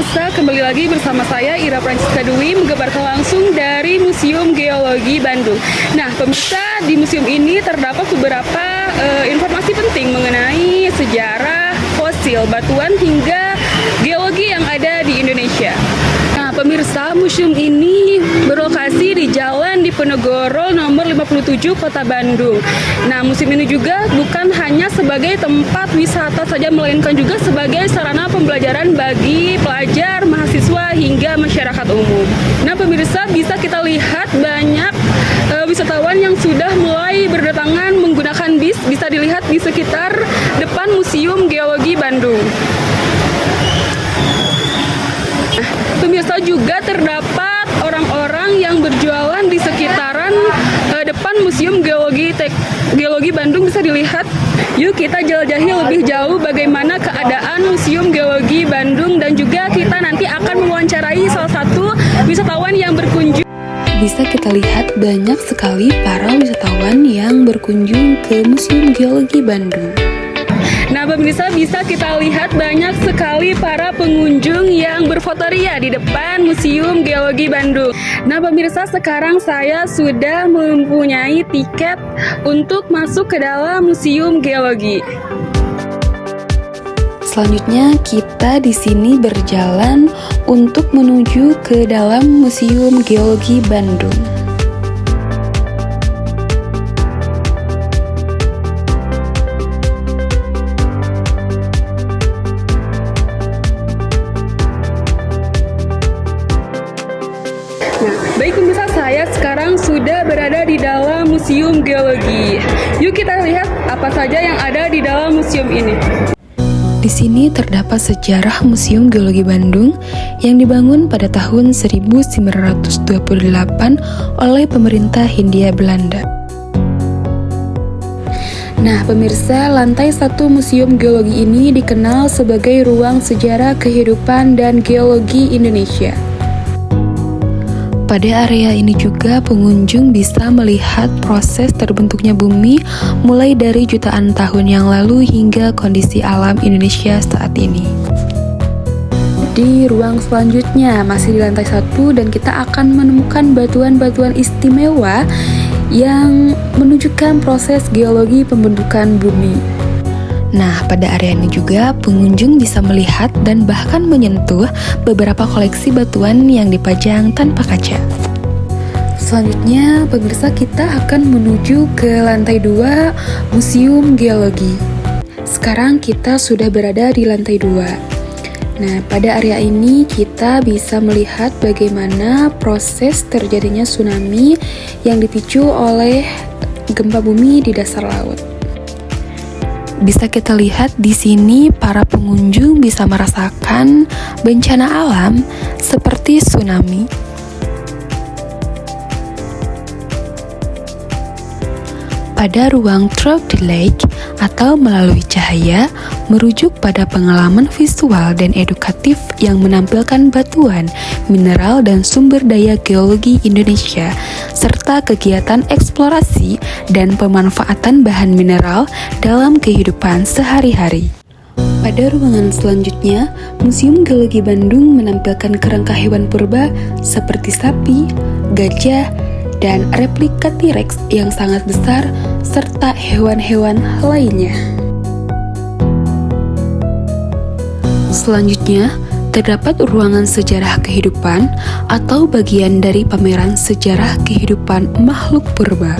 pemirsa, kembali lagi bersama saya Ira Francisca Dwi mengabarkan langsung dari Museum Geologi Bandung. Nah, pemirsa, di museum ini terdapat beberapa informasi penting mengenai sejarah, fosil, batuan hingga geologi yang ada di Indonesia. Nah, pemirsa, museum ini berlokasi di Jalan Diponegoro nomor 57 Kota Bandung. Nah, museum ini juga bukan hanya sebagai tempat wisata saja, melainkan juga sebagai sarana pembelajaran bagi pelajar, mahasiswa, hingga masyarakat umum. Nah, pemirsa, bisa kita lihat banyak wisatawan yang sudah mulai berdatangan menggunakan bis, bisa dilihat di sekitar depan Museum Geologi Bandung. Pemirsa, juga terdapat orang-orang yang berjualan di sekitaran depan Museum Geologi Bandung, bisa dilihat. Yuk kita jelajahi lebih jauh bagaimana keadaan Museum Geologi Bandung, dan juga kita nanti akan mewawancarai salah satu wisatawan yang berkunjung. Bisa kita lihat banyak sekali para wisatawan yang berkunjung ke Museum Geologi Bandung. Nah, pemirsa, bisa kita lihat banyak sekali para pengunjung yang berfotoria di depan Museum Geologi Bandung. Nah, pemirsa, sekarang saya sudah mempunyai tiket untuk masuk ke dalam Museum Geologi. Selanjutnya kita di sini berjalan untuk menuju ke dalam Museum Geologi Bandung. Nah, baik pemirsa, saya sekarang sudah berada di dalam Museum Geologi. Yuk kita lihat apa saja yang ada di dalam museum ini. Di sini terdapat sejarah Museum Geologi Bandung yang dibangun pada tahun 1928 oleh pemerintah Hindia Belanda. Nah, pemirsa, lantai 1 Museum Geologi ini dikenal sebagai ruang sejarah kehidupan dan geologi Indonesia. Pada area ini juga pengunjung bisa melihat proses terbentuknya bumi mulai dari jutaan tahun yang lalu hingga kondisi alam Indonesia saat ini. Di ruang selanjutnya masih di lantai 1 dan kita akan menemukan batuan-batuan istimewa yang menunjukkan proses geologi pembentukan bumi. Nah, pada area ini juga pengunjung bisa melihat dan bahkan menyentuh beberapa koleksi batuan yang dipajang tanpa kaca. Selanjutnya, pemirsa, kita akan menuju ke lantai 2 Museum Geologi. Sekarang kita sudah berada di lantai 2. Nah, pada area ini kita bisa melihat bagaimana proses terjadinya tsunami yang dipicu oleh gempa bumi di dasar laut. Bisa kita lihat di sini para pengunjung bisa merasakan bencana alam seperti tsunami. Pada ruang Through the Lake atau melalui cahaya merujuk pada pengalaman visual dan edukatif yang menampilkan batuan, mineral, dan sumber daya geologi Indonesia, serta kegiatan eksplorasi dan pemanfaatan bahan mineral dalam kehidupan sehari-hari. Pada ruangan selanjutnya, Museum Geologi Bandung menampilkan kerangka hewan purba seperti sapi, gajah, dan replika T-Rex yang sangat besar, serta hewan-hewan lainnya. Selanjutnya, terdapat ruangan sejarah kehidupan atau bagian dari pameran sejarah kehidupan makhluk purba.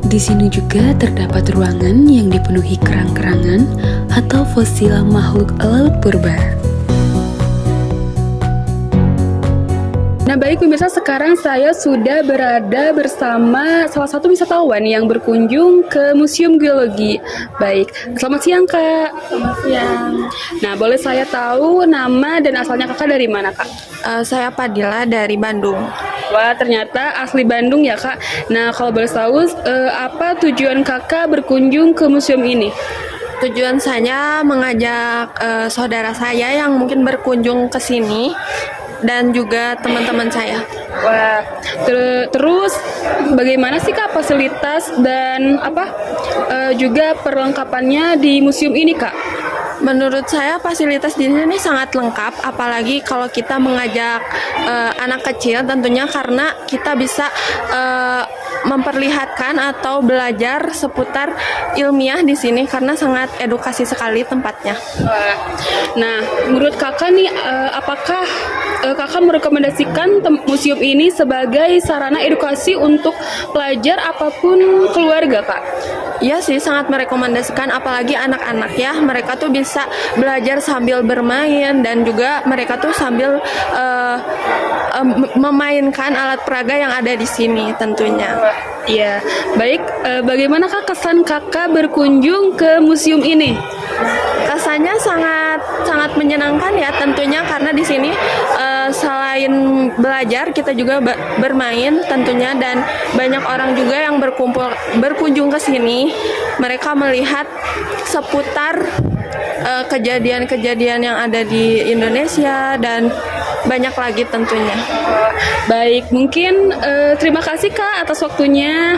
Di sini juga terdapat ruangan yang dipenuhi kerang-kerangan atau fosil makhluk laut purba. Nah, baik pemirsa, sekarang saya sudah berada bersama salah satu wisatawan yang berkunjung ke Museum Geologi. Baik, selamat siang Kak. Selamat siang. Nah, boleh saya tahu nama dan asalnya Kakak dari mana Kak? Saya Padilla dari Bandung. Wah, ternyata asli Bandung ya Kak. Nah, kalau boleh tahu, apa tujuan Kakak berkunjung ke museum ini? Tujuan saya mengajak saudara saya yang mungkin berkunjung ke sini dan juga teman-teman saya. Wah, terus bagaimana sih Kak fasilitas dan juga perlengkapannya di museum ini Kak? Menurut saya fasilitas di sini sangat lengkap, apalagi kalau kita mengajak anak kecil tentunya karena kita bisa memperlihatkan atau belajar seputar ilmiah di sini karena sangat edukasi sekali tempatnya. Nah, menurut kakak nih, apakah kakak merekomendasikan museum ini sebagai sarana edukasi untuk pelajar apapun keluarga, Kak? Iya sih, sangat merekomendasikan apalagi anak-anak ya. Mereka tuh bisa belajar sambil bermain dan juga mereka tuh sambil memainkan alat peraga yang ada di sini tentunya. Iya, baik. Bagaimanakah kesan kakak berkunjung ke museum ini? Kesannya sangat menyenangkan ya tentunya karena di sini selain belajar kita juga bermain tentunya dan banyak orang juga yang berkunjung ke sini. Mereka melihat seputar kejadian-kejadian yang ada di Indonesia dan banyak lagi tentunya. Baik, mungkin terima kasih Kak atas waktunya.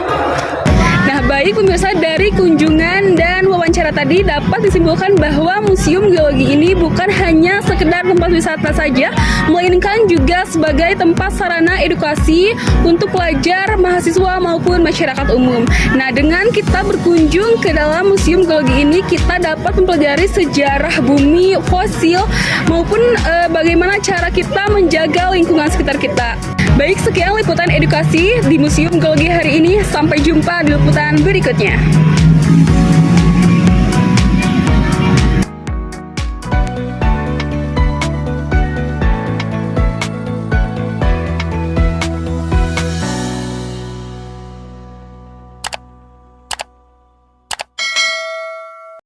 Nah, baik pemirsa, dari kunjungan dan wawancara tadi dapat disimpulkan bahwa Museum Geologi ini bukan hanya sekedar tempat wisata saja, melainkan juga sebagai tempat sarana edukasi untuk pelajar, mahasiswa maupun masyarakat umum. Nah, dengan kita berkunjung ke dalam Museum Geologi ini, kita dapat mempelajari sejarah bumi, fosil, maupun bagaimana cara kita menjaga lingkungan sekitar kita. Baik, sekian liputan edukasi di Museum Geologi hari ini. Sampai jumpa di liputan berikutnya.